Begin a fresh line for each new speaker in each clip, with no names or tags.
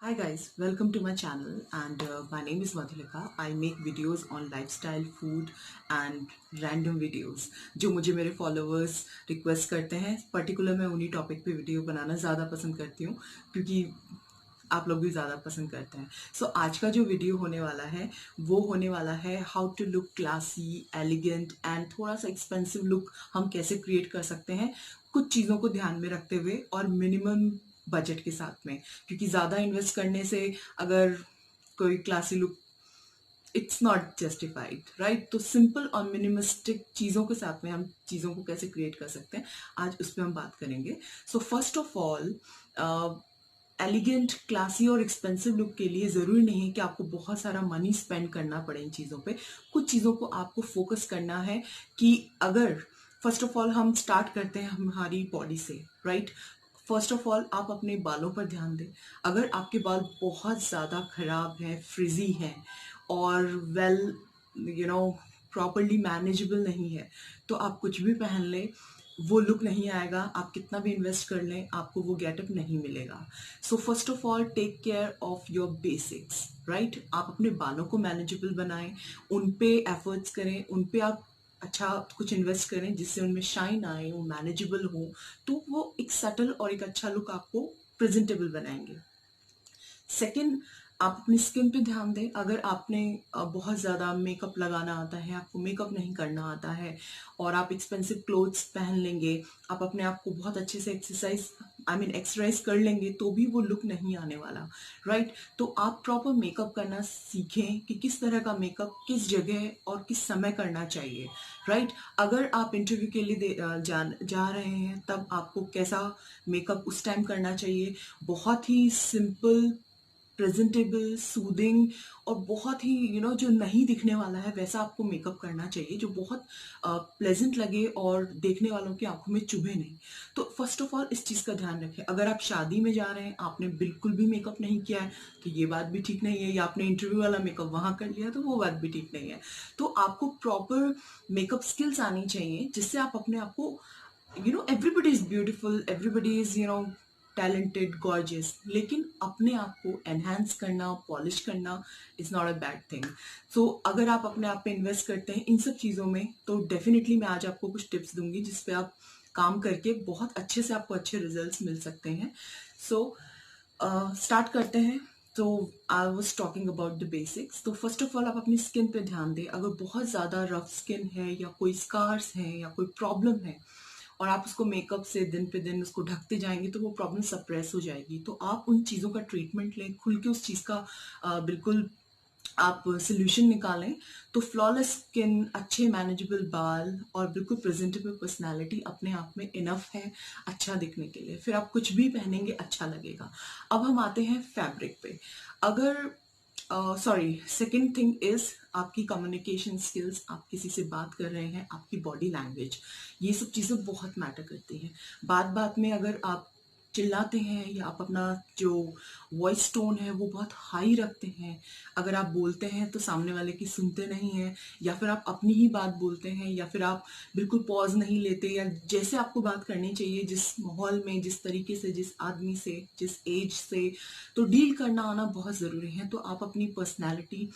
Hi guys, welcome to my channel and my name is Madhulika. I make videos on lifestyle, food and random videos जो मुझे मेरे followers request करते हैं. Particular मैं उन्हीं topic पे वीडियो बनाना ज़्यादा पसंद करती हूँ क्योंकि आप लोग भी ज़्यादा पसंद करते हैं. सो आज का जो वीडियो होने वाला है वो होने वाला है how to look classy, elegant and थोड़ा सा एक्सपेंसिव लुक हम कैसे क्रिएट कर सकते हैं कुछ चीज़ों को ध्यान में रखते हुए और मिनिमम बजट के साथ में. क्योंकि ज़्यादा इन्वेस्ट करने से अगर कोई classy look it's not justified, right. तो सिंपल और मिनिमलिस्टिक चीज़ों के साथ में हम चीज़ों को कैसे क्रिएट कर सकते हैं आज उस पर हम बात करेंगे. सो first of all, elegant, classy और एक्सपेंसिव लुक के लिए ज़रूरी नहीं है कि आपको बहुत सारा मनी स्पेंड करना पड़े इन चीज़ों पे. कुछ चीज़ों को आपको फोकस करना है कि अगर फर्स्ट ऑफ ऑल हम स्टार्ट करते हैं हमारी बॉडी से, राइट. फर्स्ट ऑफ ऑल आप अपने बालों पर ध्यान दें. अगर आपके बाल बहुत ज़्यादा खराब हैं, फ्रिजी हैं और प्रॉपरली मैनेजेबल नहीं है तो आप कुछ भी पहन लें, वो लुक नहीं आएगा. आप कितना भी इन्वेस्ट कर लें आपको वो गेटअप नहीं मिलेगा. So first of all take care of your basics, right. आप अपने बालों को मैनेजेबल बनाएं, उन पे एफर्ट्स करें, उन पे आप अच्छा कुछ इन्वेस्ट करें जिससे उनमें शाइन आए, वो मैनेजेबल हो, तो वो एक सटल और एक अच्छा लुक आपको प्रेजेंटेबल बनाएंगे. सेकंड, आप अपनी स्किन पे ध्यान दें. अगर आपने बहुत ज़्यादा मेकअप लगाना आता है, आपको मेकअप नहीं करना आता है और आप एक्सपेंसिव क्लोथ्स पहन लेंगे, आप अपने आप को बहुत अच्छे से एक्सरसाइज कर लेंगे तो भी वो लुक नहीं आने वाला, राइट. तो आप प्रॉपर मेकअप करना सीखें कि किस तरह का मेकअप किस जगह और किस समय करना चाहिए, राइट. अगर आप इंटरव्यू के लिए जा रहे हैं तब आपको कैसा मेकअप उस टाइम करना चाहिए. बहुत ही सिंपल, प्रेजेंटेबल, सूदिंग और बहुत ही जो नहीं दिखने वाला है वैसा आपको मेकअप करना चाहिए जो बहुत प्लेजेंट लगे और देखने वालों की आंखों में चुभे नहीं. तो फर्स्ट ऑफ ऑल इस चीज़ का ध्यान रखें. अगर आप शादी में जा रहे हैं, आपने बिल्कुल भी मेकअप नहीं किया है तो ये बात भी ठीक नहीं है, या आपने इंटरव्यू वाला मेकअप वहां कर लिया तो वो बात भी ठीक नहीं है. तो आपको प्रॉपर मेकअप स्किल्स आनी चाहिए जिससे आप अपने आप को everybody is beautiful, everybody is talented, gorgeous, लेकिन अपने आप को एनहांस करना, पॉलिश करना is not a bad thing. So अगर आप अपने आप पे इन्वेस्ट करते हैं इन सब चीज़ों में तो डेफिनेटली मैं आज आपको कुछ टिप्स दूंगी जिसपे आप काम करके बहुत अच्छे से आपको अच्छे रिजल्ट्स मिल सकते हैं. सो स्टार्ट करते हैं. तो I was talking about the basics. तो फर्स्ट ऑफ ऑल आप अपनी स्किन पे ध्यान दें. अगर बहुत ज़्यादा रफ स्किन है या कोई स्कार्स हैं या कोई प्रॉब्लम है और आप उसको मेकअप से दिन पे दिन उसको ढकते जाएंगे तो वो प्रॉब्लम सप्रेस हो जाएगी. तो आप उन चीज़ों का ट्रीटमेंट लें, खुल के उस चीज़ का बिल्कुल आप सोल्यूशन निकालें. तो फ्लॉलेस स्किन, अच्छे मैनेजेबल बाल और बिल्कुल प्रेजेंटेबल पर्सनालिटी अपने आप में इनफ है अच्छा दिखने के लिए. फिर आप कुछ भी पहनेंगे अच्छा लगेगा. अब हम आते हैं फैब्रिक पे. अगर सेकेंड थिंग इज आपकी कम्युनिकेशन स्किल्स. आप किसी से बात कर रहे हैं, आपकी बॉडी लैंग्वेज, ये सब चीज़ें बहुत मैटर करती हैं. बात बात में अगर आप चिल्लाते हैं या आप अपना जो वॉइस टोन है वो बहुत हाई रखते हैं, अगर आप बोलते हैं तो सामने वाले की सुनते नहीं हैं, या फिर आप अपनी ही बात बोलते हैं, या फिर आप बिल्कुल पॉज नहीं लेते, या जैसे आपको बात करनी चाहिए जिस माहौल में, जिस तरीके से, जिस आदमी से, जिस एज से, तो डील करना आना बहुत ज़रूरी है. तो आप अपनी पर्सनैलिटी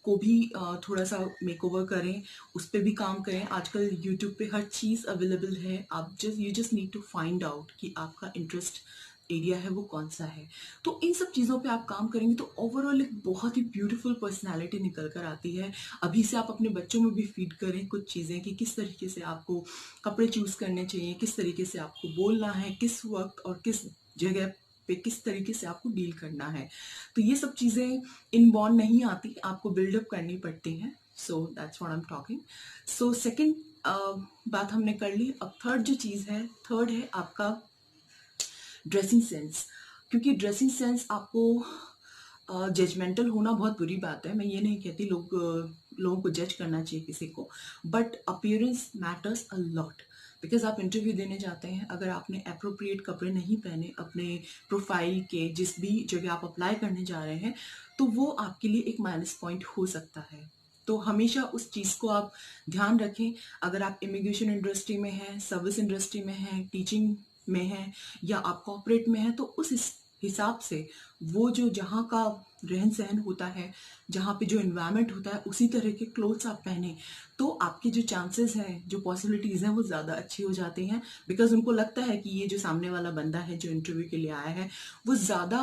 को भी थोड़ा सा मेकओवर करें, उस पर भी काम करें. आजकल यूट्यूब पे हर चीज़ अवेलेबल है. आप you just need to find out कि आपका इंटरेस्ट एरिया है वो कौन सा है. तो इन सब चीज़ों पे आप काम करेंगे तो ओवरऑल एक बहुत ही ब्यूटीफुल पर्सनैलिटी निकल कर आती है. अभी से आप अपने बच्चों में भी फीड करें कुछ चीज़ें कि किस तरीके से आपको कपड़े चूज़ करने चाहिए, किस तरीके से आपको बोलना है, किस वक्त और किस जगह पे किस तरीके से आपको डील करना है. तो ये सब चीज़ें इनबॉर्न नहीं आती, आपको बिल्डअप करनी पड़ती हैं. So that's what I am talking. So second बात हमने कर ली. अब थर्ड जो चीज़ है, थर्ड है आपका ड्रेसिंग सेंस. क्योंकि ड्रेसिंग सेंस आपको जजमेंटल होना बहुत बुरी बात है, मैं ये नहीं कहती लोगों को जज करना चाहिए किसी को, but appearance matters a lot. Because आप इंटरव्यू देने जाते हैं, अगर आपने अप्रोप्रिएट कपड़े नहीं पहने अपने प्रोफाइल के, जिस भी जगह आप अप्लाई करने जा रहे हैं, तो वो आपके लिए एक माइनस पॉइंट हो सकता है. तो हमेशा उस चीज़ को आप ध्यान रखें. अगर आप इमिग्रेशन इंडस्ट्री में हैं, सर्विस इंडस्ट्री में हैं, टीचिंग में हैं, या आप कॉर्पोरेट में हैं, तो उस हिसाब से वो जो जहाँ का रहन सहन होता है, जहाँ पे जो इन्वायरमेंट होता है, उसी तरह के क्लोथ्स आप पहने तो आपके जो चांसेस हैं, जो पॉसिबिलिटीज़ हैं वो ज़्यादा अच्छी हो जाती हैं। बिकॉज उनको लगता है कि ये जो सामने वाला बंदा है जो इंटरव्यू के लिए आया है वो ज़्यादा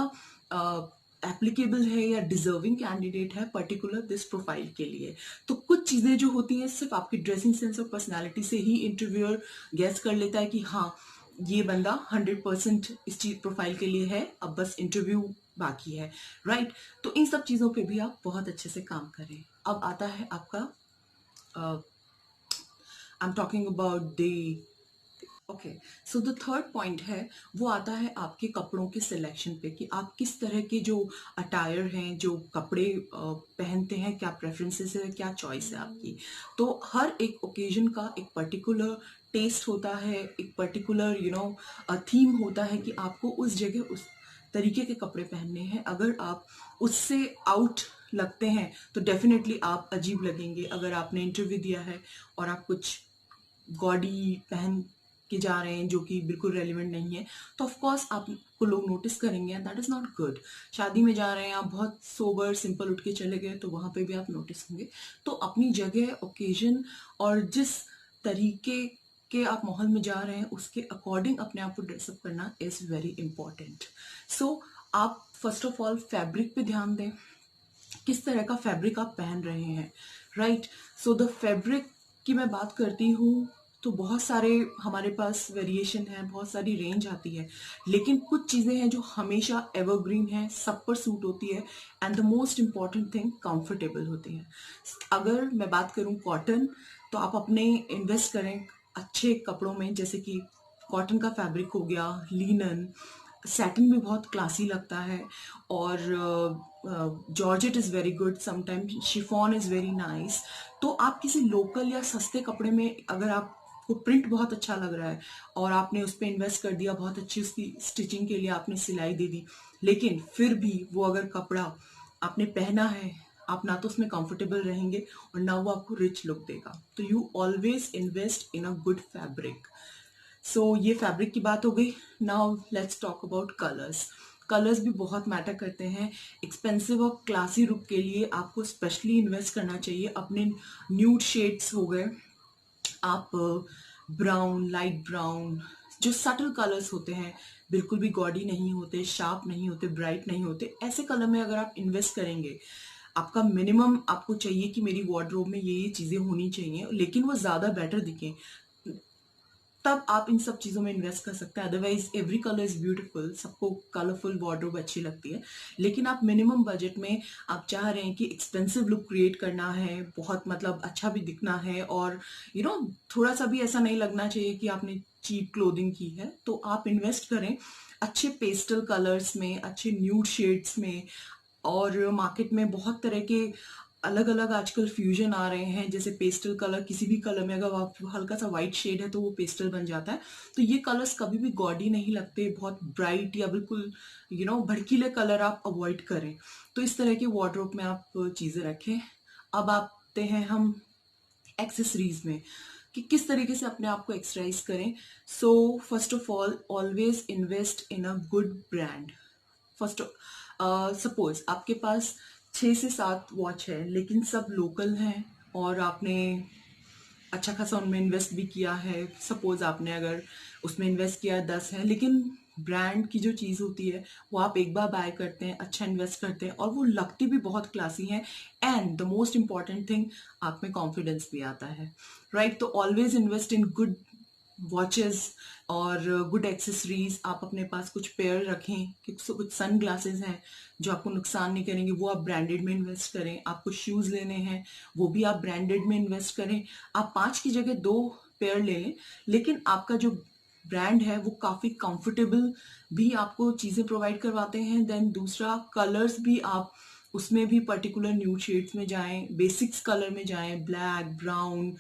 एप्लीकेबल है या डिजर्विंग कैंडिडेट है पर्टिकुलर दिस प्रोफाइल के लिए। तो कुछ चीज़ें जो होती हैं सिर्फ आपकी ड्रेसिंग सेंस और पर्सनैलिटी से ही इंटरव्यूअर गैस कर लेता है कि हाँ ये बंदा 100% इस चीज प्रोफाइल के लिए है, अब बस इंटरव्यू बाकी है। राइट, तो इन सब चीज़ों पे भी आप बहुत अच्छे से काम करें। अब आता है आपका I am talking about the okay, so the third point है वो आता है आपके कपड़ों के सिलेक्शन पे कि आप किस तरह के जो अटायर हैं, जो कपड़े पहनते हैं, क्या प्रेफरेंसेस है, क्या चॉइस है आपकी। तो हर एक ओकेजन का एक पर्टिकुलर टेस्ट होता है, एक पर्टिकुलर थीम होता है कि आपको उस जगह उस तरीके के कपड़े पहनने हैं। अगर आप उससे आउट लगते हैं तो डेफिनेटली आप अजीब लगेंगे। अगर आपने इंटरव्यू दिया है और आप कुछ गॉडी पहन के जा रहे हैं जो कि बिल्कुल रेलिवेंट नहीं है तो ऑफ कोर्स आपको लोग नोटिस करेंगे and that is not good. शादी में जा रहे हैं आप बहुत सोबर सिंपल उठ के चले गए तो वहां पे भी आप नोटिस होंगे। तो अपनी जगह, ओकेजन और जिस तरीके के आप माहौल में जा रहे हैं उसके अकॉर्डिंग अपने आप को ड्रेसअप करना इज वेरी इंपॉर्टेंट। सो आप फर्स्ट ऑफ ऑल फैब्रिक पे ध्यान दें, किस तरह का फैब्रिक आप पहन रहे हैं। राइट, सो द फैब्रिक की मैं बात करती हूँ तो बहुत सारे हमारे पास वेरिएशन है, बहुत सारी रेंज आती है, लेकिन कुछ चीज़ें हैं जो हमेशा एवरग्रीन है, सब पर सूट होती है and the most important thing comfortable होती है। अगर मैं बात करूँ कॉटन, तो आप अपने इन्वेस्ट करें अच्छे कपड़ों में, जैसे कि कॉटन का फैब्रिक हो गया, लिनन, सैटिन भी बहुत क्लासी लगता है और georgette is very good, sometime chiffon is very nice. तो आप किसी लोकल या सस्ते कपड़े में अगर आपको प्रिंट बहुत अच्छा लग रहा है और आपने उस पर इन्वेस्ट कर दिया, बहुत अच्छी उसकी स्टिचिंग के लिए आपने सिलाई दे दी, लेकिन फिर भी वो अगर कपड़ा आपने पहना है, आप ना तो उसमें कंफर्टेबल रहेंगे और ना वो आपको रिच लुक देगा। तो you always invest in a good fabric. So ये फैब्रिक की बात हो गई। Now let's talk about colours. Colours भी बहुत मैटर करते हैं। एक्सपेंसिव और क्लासी लुक के लिए आपको स्पेशली इन्वेस्ट करना चाहिए अपने न्यूड शेड्स हो गए, आप ब्राउन, लाइट ब्राउन, जो सटल कलर्स होते हैं, बिल्कुल भी गॉडी नहीं होते, शार्प नहीं होते, ब्राइट नहीं होते, ऐसे कलर में अगर आप इन्वेस्ट करेंगे, आपका मिनिमम आपको चाहिए कि मेरी वार्डरोब में ये चीजें होनी चाहिए, लेकिन वो ज्यादा बेटर दिखें, तब आप इन सब चीजों में इन्वेस्ट कर सकते हैं। Otherwise every colour is beautiful, सबको कलरफुल वार्डरोब अच्छी लगती है, लेकिन आप मिनिमम बजट में आप चाह रहे हैं कि एक्सपेंसिव लुक क्रिएट करना है, बहुत मतलब अच्छा भी दिखना है और थोड़ा सा भी ऐसा नहीं लगना चाहिए कि आपने चीप क्लोथिंग की है, तो आप इन्वेस्ट करें अच्छे पेस्टल कलर्स में, अच्छे न्यूड शेड्स में। और मार्केट में बहुत तरह के अलग अलग आजकल फ्यूजन आ रहे हैं, जैसे पेस्टल कलर, किसी भी कलर में अगर आप हल्का सा व्हाइट शेड है तो वो पेस्टल बन जाता है। तो ये कलर्स कभी भी गॉडी नहीं लगते, बहुत ब्राइट या बिल्कुल भड़कीले कलर आप अवॉइड करें। तो इस तरह के वार्डरोब में आप चीजें रखें। अब आते हैं हम एक्सेसरीज में कि किस तरीके से अपने आप को एक्सरसाइज करें। सो first of all always invest in a good brand. First suppose आपके पास 6 से 7 वॉच है लेकिन सब लोकल हैं और आपने अच्छा खासा उनमें इन्वेस्ट भी किया है। सपोज आपने अगर उसमें इन्वेस्ट किया 10 है, लेकिन ब्रांड की जो चीज़ होती है वो आप एक बार बाय करते हैं, अच्छा इन्वेस्ट करते हैं और वो लगती भी बहुत क्लासी हैं and the most important thing, आप में कॉन्फिडेंस भी आता है। राइट, तो always invest in good watches और गुड एक्सेसरीज। आप अपने पास कुछ पेयर रखें कि कुछ सन ग्लासेस हैं जो आपको नुकसान नहीं करेंगे, वो आप ब्रांडेड में इन्वेस्ट करें। आपको शूज लेने हैं, वो भी आप ब्रांडेड में इन्वेस्ट करें। आप 5 की जगह 2 पेयर ले लें, लेकिन आपका जो ब्रांड है वो काफी कंफर्टेबल भी आपको चीजें प्रोवाइड करवाते हैं। देन दूसरा, कलर्स भी आप उसमें भी पर्टिकुलर न्यूड शेड्स में जाएं, बेसिक्स कलर में जाएं, black, brown,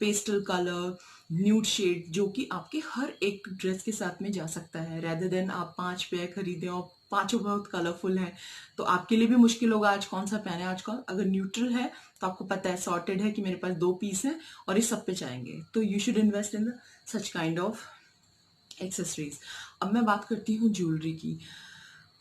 pastel colour, nude shade, जो कि आपके हर एक ड्रेस के साथ में जा सकता है। रेदर देन आप 5 पेयर खरीदें और पांचों बहुत कलरफुल हैं तो आपके लिए भी मुश्किल होगा आज कौन सा पहने। आजकल अगर न्यूट्रल है तो आपको पता है, सॉर्टेड है कि मेरे पास 2 पीस हैं और ये सब पे जाएंगे, तो you should invest in such kind of accessories. अब मैं बात करती हूँ ज्वेलरी की।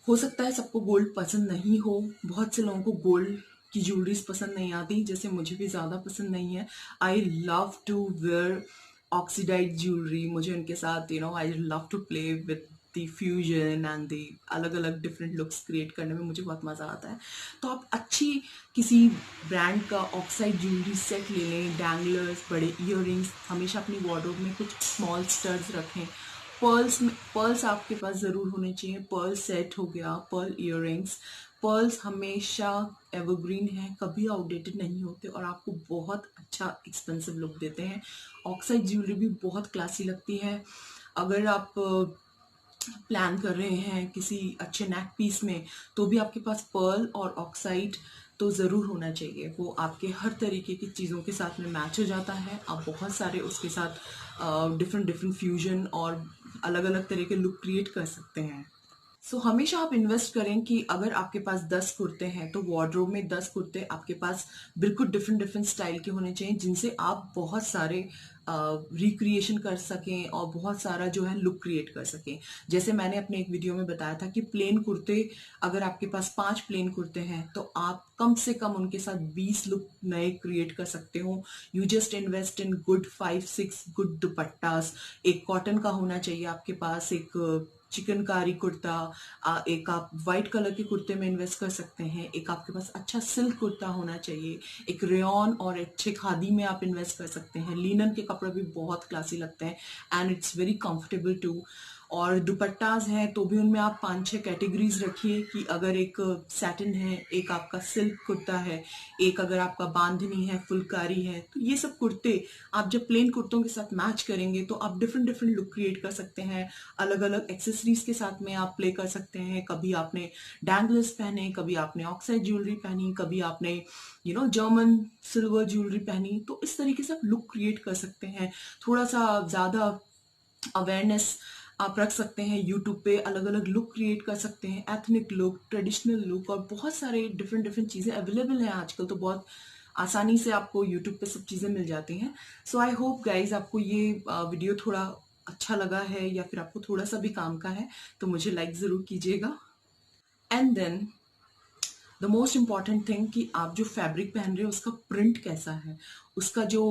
हो सकता है सबको गोल्ड पसंद नहीं हो, बहुत से लोगों को गोल्ड की ज्वेलरीज पसंद नहीं आती, जैसे मुझे भी ज़्यादा पसंद नहीं है। I love to wear oxidise jewellery, मुझे उनके साथ I love to play with the fusion and the अलग अलग डिफरेंट लुक्स क्रिएट करने में मुझे बहुत मज़ा आता है। तो आप अच्छी किसी ब्रांड का ऑक्साइड ज्वेलरी सेट ले लें, डैंगलर्स, बड़े ईयररिंग्स, हमेशा अपनी वार्डरोब में कुछ स्मॉल स्टड्स रखें। पर्ल्स आपके पास ज़रूर होने चाहिए, पर्ल सेट हो गया, पर्ल ईयररिंग्स। पर्ल्स हमेशा एवरग्रीन है, कभी आउटडेटेड नहीं होते और आपको बहुत अच्छा एक्सपेंसिव लुक देते हैं। ऑक्साइड ज्वेलरी भी बहुत क्लासी लगती है। अगर आप प्लान कर रहे हैं किसी अच्छे नेक पीस में, तो भी आपके पास पर्ल और ऑक्साइड तो ज़रूर होना चाहिए। वो आपके हर तरीके की चीज़ों के साथ में मैच हो जाता है। आप बहुत सारे उसके साथ डिफरेंट फ्यूजन और अलग अलग तरह के लुक क्रिएट कर सकते हैं। सो हमेशा आप इन्वेस्ट करें कि अगर आपके पास 10 कुर्ते हैं तो वार्डरोब में 10 कुर्ते आपके पास बिल्कुल डिफरेंट स्टाइल के होने चाहिए, जिनसे आप बहुत सारे रिक्रिएशन कर सकें और बहुत सारा जो है लुक क्रिएट कर सकें। जैसे मैंने अपने एक वीडियो में बताया था कि प्लेन कुर्ते, अगर आपके पास 5 प्लेन कुर्ते हैं तो आप कम से कम उनके साथ 20 लुक नए क्रिएट कर सकते हो। You just invest in good 5-6 good dupattas. एक कॉटन का होना चाहिए आपके पास, एक चिकनकारी कुर्ता, एक आप वाइट कलर के कुर्ते में इन्वेस्ट कर सकते हैं, एक आपके पास अच्छा सिल्क कुर्ता होना चाहिए, एक रेयॉन और अच्छे खादी में आप इन्वेस्ट कर सकते हैं। लिनन के कपड़े भी बहुत क्लासी लगते हैं and it's very comfortable too. और दुपट्टाज हैं तो भी उनमें आप 5-6 कैटेगरीज रखिए कि अगर एक सैटिन है, एक आपका सिल्क कुर्ता है, एक अगर आपका बांधनी है, फुलकारी है, तो ये सब कुर्ते आप जब प्लेन कुर्तों के साथ मैच करेंगे तो आप डिफरेंट लुक क्रिएट कर सकते हैं। अलग अलग एक्सेसरीज के साथ में आप प्ले कर सकते हैं। कभी आपने डैंगलर्स पहने, कभी आपने ऑक्साइड ज्वेलरी पहनी, कभी आपने जर्मन सिल्वर ज्वेलरी पहनी, तो इस तरीके से आप लुक क्रिएट कर सकते हैं। थोड़ा सा ज्यादा अवेयरनेस आप रख सकते हैं, यूट्यूब पे अलग अलग लुक क्रिएट कर सकते हैं, एथनिक लुक, ट्रेडिशनल लुक, और बहुत सारे डिफरेंट चीज़ें अवेलेबल हैं आजकल, तो बहुत आसानी से आपको यूट्यूब पे सब चीज़ें मिल जाती हैं। सो आई होप गाइज आपको ये वीडियो थोड़ा अच्छा लगा है, या फिर आपको थोड़ा सा भी काम का है तो मुझे लाइक ज़रूर कीजिएगा। And then the most important thing कि आप जो फैब्रिक पहन रहे हो उसका प्रिंट कैसा है, उसका जो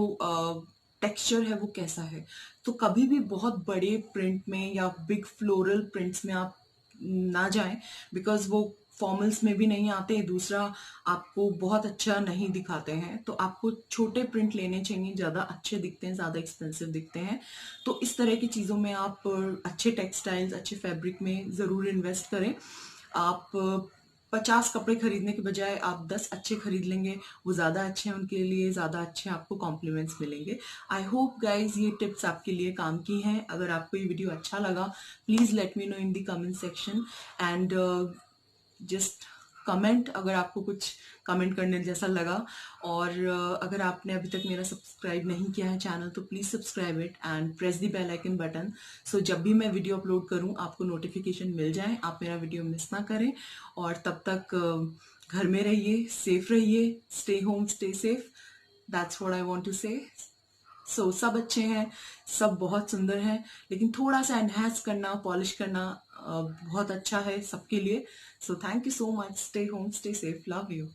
टेक्सचर है वो कैसा है। तो कभी भी बहुत बड़े प्रिंट में या बिग फ्लोरल प्रिंट्स में आप ना जाएं, बिकॉज वो फॉर्मल्स में भी नहीं आते, दूसरा आपको बहुत अच्छा नहीं दिखाते हैं। तो आपको छोटे प्रिंट लेने चाहिए, ज़्यादा अच्छे दिखते हैं, ज़्यादा एक्सपेंसिव दिखते हैं। तो इस तरह की चीज़ों में आप अच्छे टेक्सटाइल्स, अच्छे फैब्रिक में ज़रूर इन्वेस्ट करें। आप 50 कपड़े खरीदने के बजाय आप 10 अच्छे खरीद लेंगे, वो ज़्यादा अच्छे हैं, उनके लिए ज़्यादा अच्छे आपको कॉम्प्लीमेंट्स मिलेंगे। आई होप गाइज ये टिप्स आपके लिए काम की हैं। अगर आपको ये वीडियो अच्छा लगा, please let me know in the comment section and just comment अगर आपको कुछ कमेंट करने जैसा लगा। और अगर आपने अभी तक मेरा सब्सक्राइब नहीं किया है चैनल, तो please subscribe it and press the bell icon button, so जब भी मैं वीडियो अपलोड करूं आपको नोटिफिकेशन मिल जाए, आप मेरा वीडियो मिस ना करें। और तब तक घर में रहिए, सेफ रहिए, stay home, stay safe, that's what I want to say. So सब अच्छे हैं, सब बहुत सुंदर हैं, लेकिन थोड़ा सा एनहांस करना, पॉलिश करना बहुत अच्छा है सबके लिए। So thank you so much, stay home, stay safe, love you.